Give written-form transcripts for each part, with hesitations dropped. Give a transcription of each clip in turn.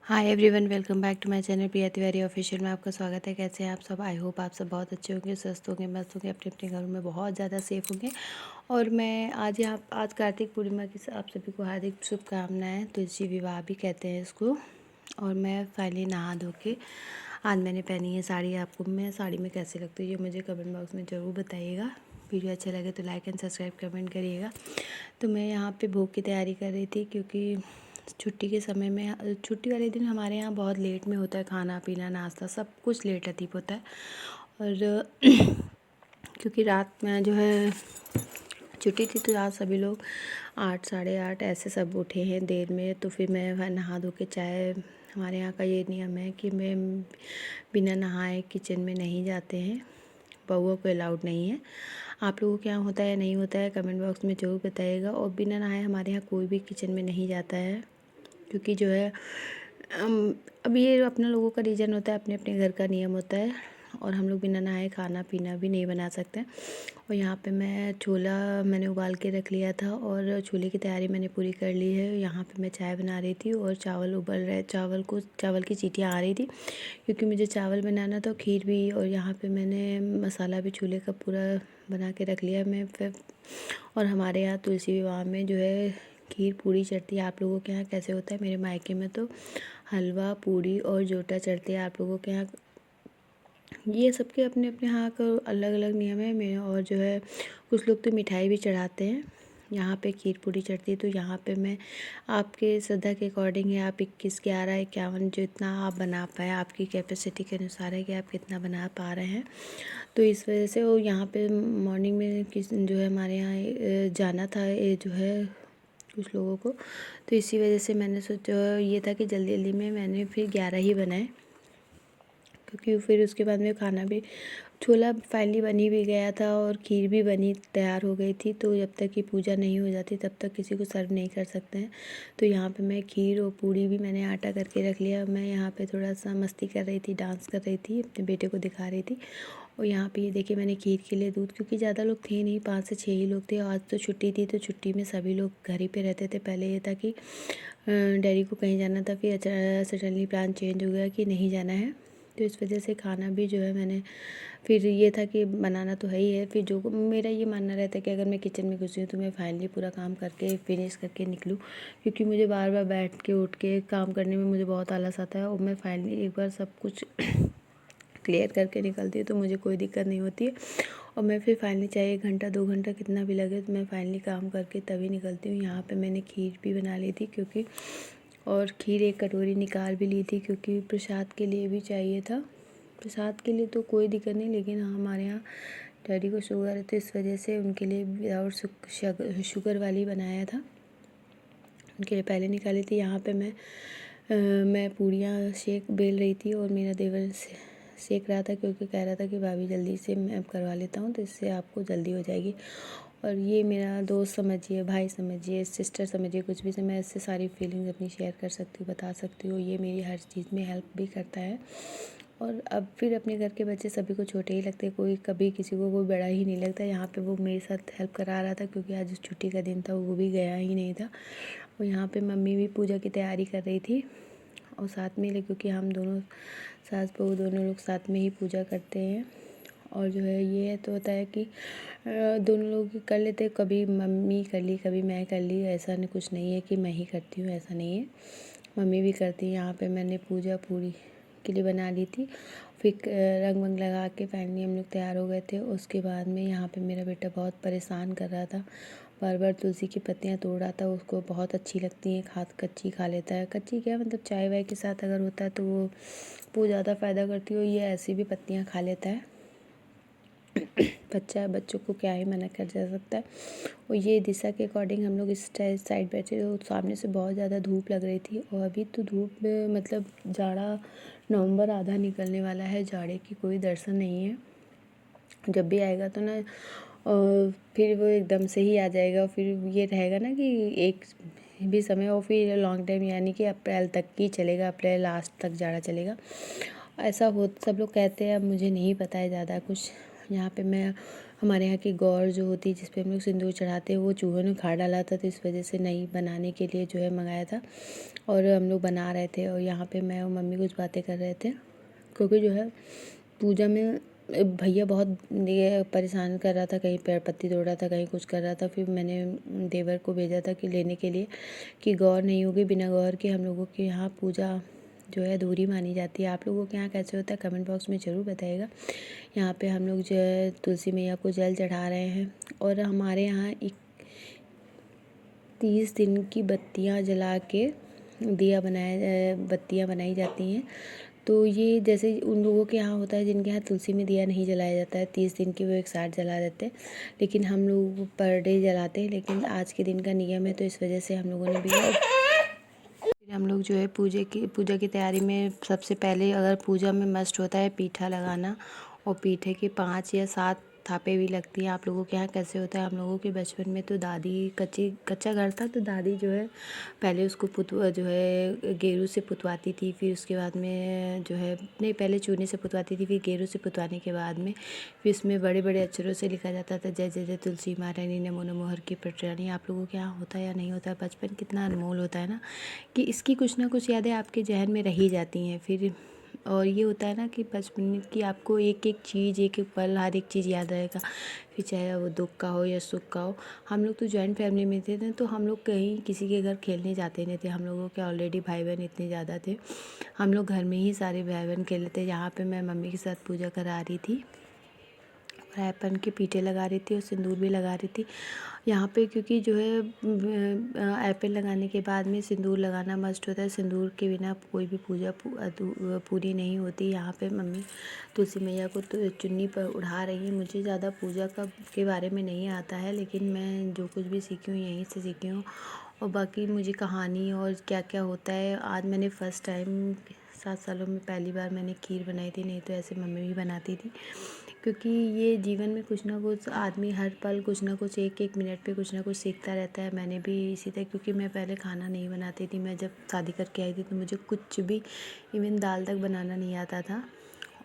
Hi everyone, welcome back to my channel Priya Tiwari official में आपका स्वागत है। कैसे हैं आप सब? आई होप आप सब बहुत अच्छे होंगे, स्वस्थ होंगे, मस्त होंगे, अपने अपने घरों में बहुत ज़्यादा सेफ होंगे। और मैं आज कार्तिक पूर्णिमा की आप सभी को हार्दिक शुभकामनाएं। तुलसी विवाह भी कहते हैं इसको। और मैं फाइनली नहा धो के आज मैंने पहनी है साड़ी। आपको मैं साड़ी में कैसे लगती है ये मुझे कमेंट बॉक्स में ज़रूर बताइएगा। वीडियो अच्छा लगे तो लाइक एंड सब्सक्राइब कमेंट करिएगा। तो मैं यहाँ पे भोग की तैयारी कर रही थी, क्योंकि छुट्टी के समय में छुट्टी वाले दिन हमारे यहाँ बहुत लेट में होता है, खाना पीना नाश्ता सब कुछ लेट लतीफ़ होता है। और क्योंकि रात में जो है छुट्टी थी तो आज सभी लोग 8 साढ़े 8 ऐसे सब उठे हैं देर में। तो फिर मैं नहा धो के चाय, हमारे यहाँ का ये नियम है कि मैं बिना नहाए किचन में नहीं जाते हैं, बहुओं को अलाउड नहीं है। आप लोगों के यहाँ होता है या नहीं होता है कमेंट बॉक्स में ज़रूर बताइएगा। और बिना नहाए हमारे यहाँ कोई भी किचन में नहीं जाता है, क्योंकि जो है अब ये अपने लोगों का रीज़न होता है, अपने अपने घर का नियम होता है। और हम लोग बिना नहाए खाना पीना भी नहीं बना सकते। और यहाँ पे मैं छोला मैंने उबाल के रख लिया था और छोले की तैयारी मैंने पूरी कर ली है। यहाँ पे मैं चाय बना रही थी और चावल उबल रहे, चावल की सीटियाँ आ रही थी, क्योंकि मुझे चावल बनाना था, खीर भी। और यहाँ पे मैंने मसाला भी छोले का पूरा बना के रख लिया मैं फिर। और हमारे यहाँ तुलसी विवाह में जो है खीर पूड़ी चढ़ती है। आप लोगों के यहाँ कैसे होता है? मेरे मायके में तो हलवा पूड़ी और जोटा चढ़ती है। आप लोगों के यहाँ ये सबके अपने अपने यहाँ का अलग अलग नियम है। मैं और जो है कुछ लोग तो मिठाई भी चढ़ाते हैं। यहाँ पे खीर पूड़ी चढ़ती है। तो यहाँ पे मैं आपके श्रद्धा के अकॉर्डिंग है, आप 21 11 51 जो इतना आप बना पाए, आपकी कैपेसिटी के अनुसार है कि आप कितना बना पा रहे हैं। तो इस वजह से वो यहाँ पे मॉर्निंग में किस जो है हमारे यहाँ जाना था, ये जो है कुछ लोगों को। तो इसी वजह से मैंने सोचा ये था कि जल्दी जल्दी में मैंने फिर 11 ही बनाए, क्योंकि फिर उसके बाद में खाना भी छोला फाइनली बनी भी गया था और खीर भी बनी तैयार हो गई थी। तो जब तक कि पूजा नहीं हो जाती तब तक किसी को सर्व नहीं कर सकते हैं। तो यहाँ पे मैं खीर और पूड़ी भी मैंने आटा करके रख लिया। मैं यहाँ पे थोड़ा सा मस्ती कर रही थी, डांस कर रही थी, अपने बेटे को दिखा रही थी। और यहाँ पे ये देखिए मैंने खीर के लिए दूध, क्योंकि ज़्यादा लोग थे नहीं, 5 से 6 ही लोग थे। आज तो छुट्टी थी तो छुट्टी में सभी लोग घर ही पे रहते थे। पहले ये था कि डैडी को कहीं जाना था, फिर सडनली प्लान चेंज हो गया कि नहीं जाना है। तो इस वजह से खाना भी जो है मैंने फिर ये था कि बनाना तो है ही है। फिर जो मेरा ये मानना रहता है कि अगर मैं किचन में घुसी हूँ तो मैं फाइनली पूरा काम करके फिनिश करके निकलूँ, क्योंकि मुझे बार बार बैठ के उठ के काम करने में मुझे बहुत आलस आता है। और मैं फाइनली एक बार सब कुछ क्लियर करके निकलती हूँ तो मुझे कोई दिक्कत नहीं होती है। और मैं फिर फाइनली चाहे 1 घंटा 2 घंटा कितना भी लगे तो मैं फाइनली काम करके तभी निकलती हूँ। यहाँ पे मैंने खीर भी बना ली थी, क्योंकि और खीर 1 कटोरी निकाल भी ली थी, क्योंकि प्रसाद के लिए भी चाहिए था। प्रसाद के लिए तो कोई दिक्कत नहीं, लेकिन हमारे यहाँ डैडी को शुगर है तो इस वजह से उनके लिए विदाउट शुगर वाली बनाया था, उनके लिए पहले निकाली थी। यहाँ पे मैं पूड़ियाँ शेक बेल रही थी और मेरा देवर सेक रहा था, क्योंकि कह रहा था कि भाभी जल्दी से मैं करवा लेता हूँ तो इससे आपको जल्दी हो जाएगी। और ये मेरा दोस्त समझिए, भाई समझिए, सिस्टर समझिए, कुछ भी से मैं इससे सारी फीलिंग्स अपनी शेयर कर सकती हूँ, बता सकती हूँ। ये मेरी हर चीज़ में हेल्प भी करता है। और अब फिर अपने घर के बच्चे सभी को छोटे ही लगते हैं, कोई कभी किसी को कोई बड़ा ही नहीं लगता। यहाँ पे वो मेरे साथ हेल्प करा रहा था, क्योंकि आज छुट्टी का दिन था, वो भी गया ही नहीं था। और यहाँ पे मम्मी भी पूजा की तैयारी कर रही थी और साथ में, क्योंकि हम दोनों सास बहू दोनों लोग साथ में ही पूजा करते हैं। और जो है ये तो होता है कि दोनों लोग कर लेते हैं, कभी मम्मी कर ली कभी मैं कर ली, ऐसा नहीं कुछ नहीं है कि मैं ही करती हूँ, ऐसा नहीं है, मम्मी भी करती है। यहाँ पे मैंने पूजा पूरी के लिए बना ली थी। फिर रंग वंग लगा के फाइनली हम लोग तैयार हो गए थे। उसके बाद में यहाँ पे मेरा बेटा बहुत परेशान कर रहा था, बार बार तुलसी की पत्तियाँ तोड़ रहा था। उसको बहुत अच्छी लगती हैं, कच्ची खा लेता है। कच्ची क्या मतलब चाय वाय के साथ अगर होता है तो वो ज़्यादा फ़ायदा करती है। ये ऐसी भी पत्तियाँ खा लेता है। बच्चा है, बच्चों को क्या ही मना कर जा सकता है। और ये दिशा के अकॉर्डिंग हम लोग इस साइड बैठे थे, सामने से बहुत ज़्यादा धूप लग रही थी। और अभी तो धूप मतलब जाड़ा, नवंबर आधा निकलने वाला है, जाड़े की कोई दर्शन नहीं है। जब भी आएगा तो ना फिर वो एकदम से ही आ जाएगा। फिर ये रहेगा ना कि एक भी समय और फिर लॉन्ग टाइम, यानी कि अप्रैल तक ही चलेगा, अप्रैल लास्ट तक जाड़ा चलेगा, ऐसा हो सब लोग कहते हैं। अब मुझे नहीं पता है ज़्यादा कुछ। यहाँ पे मैं हमारे यहाँ की गौर जो होती है जिस पे हम लोग सिंदूर चढ़ाते हैं वो चूहों ने खा डाला था, तो इस वजह से नहीं बनाने के लिए जो है मंगाया था और हम लोग बना रहे थे। और यहाँ पे मैं और मम्मी कुछ बातें कर रहे थे, क्योंकि जो है पूजा में भैया बहुत ये परेशान कर रहा था, कहीं पेड़ पत्ती तोड़ रहा था, कहीं कुछ कर रहा था। फिर मैंने देवर को भेजा था कि लेने के लिए कि गौर नहीं होगी, बिना गौर के हम लोगों के यहाँ पूजा जो है अधूरी मानी जाती है। आप लोगों के यहाँ कैसे होता है कमेंट बॉक्स में ज़रूर बताइएगा। यहाँ पे हम लोग जो है तुलसी मैया को जल चढ़ा रहे हैं और हमारे यहाँ 30 दिन की बत्तियाँ जला के बत्तियाँ बनाई जाती हैं। तो ये जैसे उन लोगों के यहाँ होता है जिनके यहाँ तुलसी में दिया नहीं जलाया जाता है, 30 दिन की वो एक साथ जला देते हैं, लेकिन हम लोग पर डे जलाते हैं। लेकिन आज के दिन का नियम है तो इस वजह से हम लोगों ने भी फिर हम लोग जो है पूजा की तैयारी में सबसे पहले अगर पूजा में मस्ट होता है पीठा लगाना, और पीठे के 5 या 7 थापे भी लगती हैं। आप लोगों के यहाँ कैसे होता है? हम लोगों के बचपन में तो दादी कच्चा घर था तो दादी जो है पहले उसको जो है गेरू से पुतवाती थी, फिर उसके बाद में जो है नहीं, पहले चूने से पुतवाती थी, फिर गेरू से पुतवाने के बाद में फिर इसमें बड़े बड़े अक्षरों से लिखा जाता था, जय जय जय तुलसी महारानी नमो नमो हर की पटरानी। आप लोगों के यहाँ होता है या नहीं होता है? बचपन कितना अनमोल होता है ना, कि इसकी कुछ ना कुछ यादें आपके जहन में रही जाती हैं। फिर और ये होता है ना कि बचपन की आपको एक एक चीज़, एक एक पल, हर एक चीज़ याद रहेगा, फिर चाहे वो दुख का हो या सुख का हो। हम लोग तो जॉइंट फैमिली में थे ना, तो हम लोग कहीं किसी के घर खेलने जाते नहीं थे। हम लोगों के ऑलरेडी भाई बहन इतने ज़्यादा थे, हम लोग घर में ही सारे भाई बहन खेलते थे। यहाँ पे मैं मम्मी के साथ पूजा करा रही थी, रायपन के पीठे लगा रही थी और सिंदूर भी लगा रही थी यहाँ पे, क्योंकि जो है एप्पल लगाने के बाद में सिंदूर लगाना मस्ट होता है। सिंदूर के बिना कोई भी पूजा पूरी नहीं होती। यहाँ पे मम्मी तुलसी मैया को तो चुन्नी पर उड़ा रही है। मुझे ज़्यादा पूजा का के बारे में नहीं आता है, लेकिन मैं जो कुछ भी सीखी हूँ यहीं से सीखी हूँ। और बाकी मुझे कहानी और क्या क्या होता है, आज मैंने फ़र्स्ट टाइम 7 सालों में पहली बार मैंने खीर बनाई थी, नहीं तो ऐसे मम्मी भी बनाती थी। क्योंकि ये जीवन में कुछ ना कुछ आदमी हर पल कुछ ना कुछ एक एक मिनट पे कुछ ना कुछ सीखता रहता है। मैंने भी इसी तरह, क्योंकि मैं पहले खाना नहीं बनाती थी, मैं जब शादी करके आई थी तो मुझे कुछ भी इवन दाल तक बनाना नहीं आता था।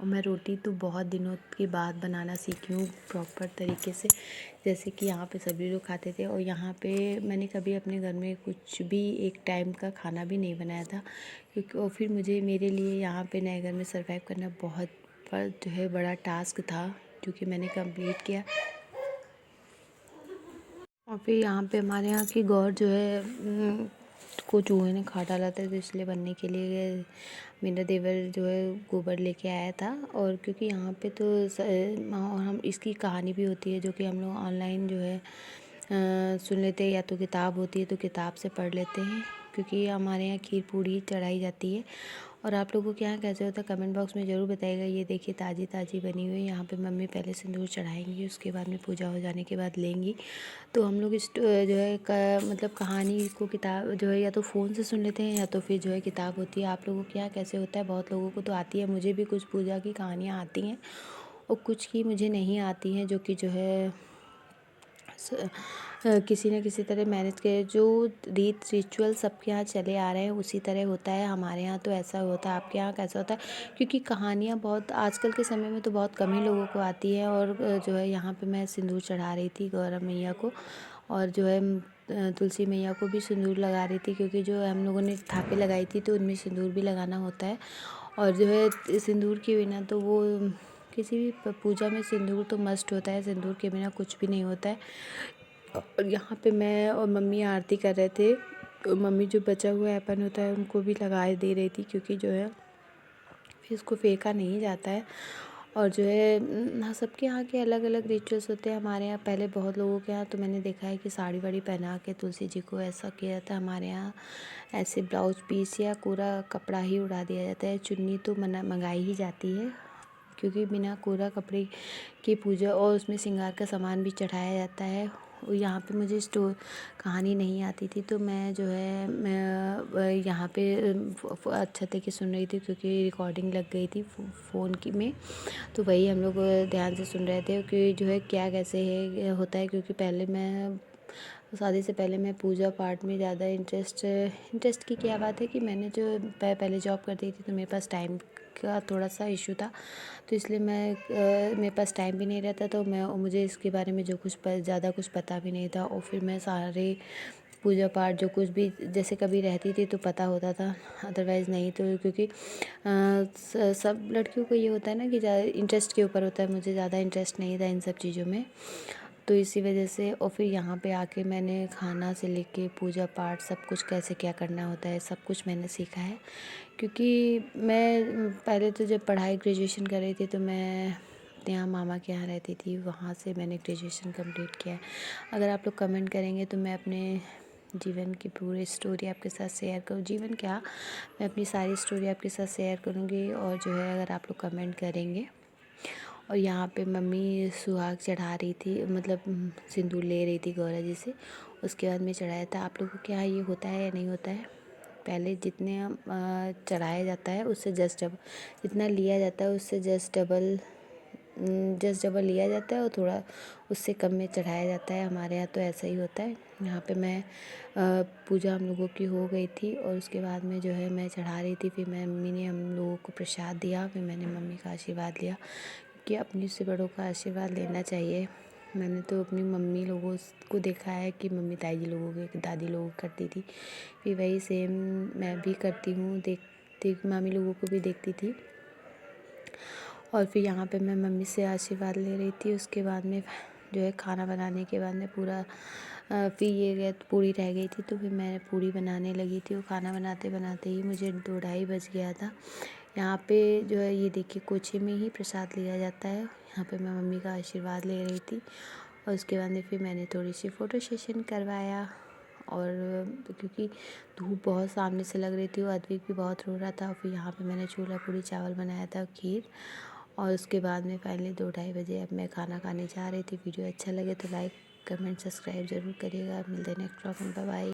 और मैं रोटी तो बहुत दिनों के बाद बनाना सीखी हूँ प्रॉपर तरीके से, जैसे कि यहाँ पे सभी लोग खाते थे। और यहाँ पे मैंने कभी अपने घर में कुछ भी एक टाइम का खाना भी नहीं बनाया था, क्योंकि और फिर मेरे लिए यहाँ पे नए घर में सर्वाइव करना बहुत पर जो है बड़ा टास्क था, जो कि मैंने कंप्लीट किया। और फिर यहाँ पे हमारे यहाँ की गौर जो है को चूहे ने खा डाला था, तो इसलिए बनने के लिए मेरा देवर जो है गोबर लेके आया था। और क्योंकि यहाँ पे तो और हम इसकी कहानी भी होती है जो कि हम लोग ऑनलाइन जो है सुन लेते हैं, या तो किताब होती है तो किताब से पढ़ लेते हैं, क्योंकि हमारे यहाँ खीर पूड़ी चढ़ाई जाती है। और आप लोगों के यहाँ कैसे होता है कमेंट बॉक्स में ज़रूर बताइएगा। ये देखिए ताज़ी ताज़ी बनी हुई है। यहाँ पे मम्मी पहले सिंदूर चढ़ाएंगी, उसके बाद में पूजा हो जाने के बाद लेंगी। तो हम लोग इस जो है मतलब कहानी को किताब जो है या तो फ़ोन से सुन लेते हैं, या तो फिर जो है किताब होती है। आप लोगों के यहाँ कैसे होता है? बहुत लोगों को तो आती है, मुझे भी कुछ पूजा की कहानियाँ आती हैं और कुछ की मुझे नहीं आती हैं, जो कि जो है किसी न किसी तरह मैनेज के जो रिचुअल सबके यहाँ चले आ रहे हैं उसी तरह होता है। हमारे यहाँ तो ऐसा होता है, आपके यहाँ कैसा होता है? क्योंकि कहानियाँ बहुत आजकल के समय में तो बहुत कम ही लोगों को आती है। और जो है यहाँ पे मैं सिंदूर चढ़ा रही थी गौरा मैया को, और जो है तुलसी मैया को भी सिंदूर लगा रही थी, क्योंकि जो हम लोगों ने थापे लगाई थी तो उनमें सिंदूर भी लगाना होता है। और जो है सिंदूर के बिना तो वो किसी भी पूजा में सिंदूर तो मस्ट होता है, सिंदूर के बिना कुछ भी नहीं होता है। और यहाँ पे मैं और मम्मी आरती कर रहे थे, तो मम्मी जो बचा हुआ ऐपन होता है उनको भी लगा दे रही थी, क्योंकि जो है फिर इसको फेंका नहीं जाता है। और जो है सबके यहाँ के अलग अलग रिचुअल्स होते हैं। हमारे यहाँ पहले बहुत लोगों के यहाँ तो मैंने देखा है कि साड़ी वाड़ी पहना के तुलसी जी को ऐसा किया जाता है। हमारे यहाँ ऐसे ब्लाउज पीस या पूरा कपड़ा ही उड़ा दिया जाता है, चुन्नी तो मंगाई ही जाती है, क्योंकि बिना कोरा कपड़े की पूजा और उसमें श्रृंगार का सामान भी चढ़ाया जाता है। और यहाँ पे मुझे कहानी नहीं आती थी, तो मैं जो है मैं यहाँ पे अच्छा तरीके सुन रही थी, क्योंकि रिकॉर्डिंग लग गई थी फ़ोन की में, तो वही हम लोग ध्यान से सुन रहे थे कि जो है क्या कैसे है होता है। क्योंकि पहले मैं तो शादी से पहले मैं पूजा पाठ में ज़्यादा इंटरेस्ट की क्या बात है कि मैंने जो पहले जॉब करती थी तो मेरे पास टाइम का थोड़ा सा इशू था, तो इसलिए मेरे पास टाइम भी नहीं रहता, तो मुझे इसके बारे में ज़्यादा कुछ पता भी नहीं था। और फिर मैं सारे पूजा पाठ जो कुछ भी जैसे कभी रहती थी तो पता होता था, अदरवाइज़ नहीं। तो क्योंकि सब लड़कियों को ये होता है ना कि ज़्यादा इंटरेस्ट के ऊपर होता है, मुझे ज़्यादा इंटरेस्ट नहीं था इन सब चीज़ों में, तो इसी वजह से। और फिर यहाँ पे आके मैंने खाना से लेके पूजा पाठ सब कुछ कैसे क्या करना होता है सब कुछ मैंने सीखा है। क्योंकि मैं पहले तो जब पढ़ाई ग्रेजुएशन कर रही थी तो मैं अपने यहाँ मामा के यहाँ रहती थी, वहाँ से मैंने ग्रेजुएशन कंप्लीट किया है। अगर आप लोग कमेंट करेंगे तो मैं अपने जीवन की पूरी स्टोरी आपके साथ शेयर करूँ, जीवन क्या, मैं अपनी सारी स्टोरी आपके साथ शेयर करूँगी। और जो है अगर आप लोग कमेंट करेंगे। और यहाँ पे मम्मी सुहाग चढ़ा रही थी, मतलब सिंदूर ले रही थी गौरा जी से, उसके बाद में चढ़ाया था। आप लोगों को क्या ये होता है या नहीं होता है? पहले जितने चढ़ाया जाता है उससे जितना लिया जाता है उससे जस्ट डबल लिया जाता है, और थोड़ा उससे कम में चढ़ाया जाता है। हमारे यहाँ तो ऐसा ही होता है। यहाँ पे मैं पूजा हम लोगों की हो गई थी और उसके बाद में जो है मैं चढ़ा रही थी, फिर मम्मी ने हम लोगों को प्रसाद दिया, फिर मैंने मम्मी का आशीर्वाद लिया कि अपनी से बड़ों का आशीर्वाद लेना चाहिए। मैंने तो अपनी मम्मी लोगों को देखा है कि मम्मी ताई जी लोगों के दादी लोगों करती थी, फिर वही सेम मैं भी करती हूँ, देखती मामी लोगों को भी देखती थी। और फिर यहाँ पे मैं मम्मी से आशीर्वाद ले रही थी। उसके बाद में जो है खाना बनाने के बाद में फिर पूरी रह गई थी, तो फिर मैं पूरी बनाने लगी थी। और खाना बनाते बनाते ही मुझे 2 ढाई बज गया था। यहाँ पे जो है ये देखिए कोचे में ही प्रसाद लिया जाता है। यहाँ पे मैं मम्मी का आशीर्वाद ले रही थी और उसके बाद में फिर मैंने थोड़ी सी फ़ोटो सेशन करवाया। और क्योंकि धूप बहुत सामने से लग रही थी और अद्विक भी बहुत रो रहा था, फिर यहाँ पे मैंने छोला पूरी चावल बनाया था, खीर। और उसके बाद में फाइनली 2 ढाई बजे अब मैं खाना खाने जा रही थी। वीडियो अच्छा लगे तो लाइक कमेंट सब्सक्राइब ज़रूर करिएगा। मिलते हैं नेक्स्ट व्लॉग में, बाय बाय।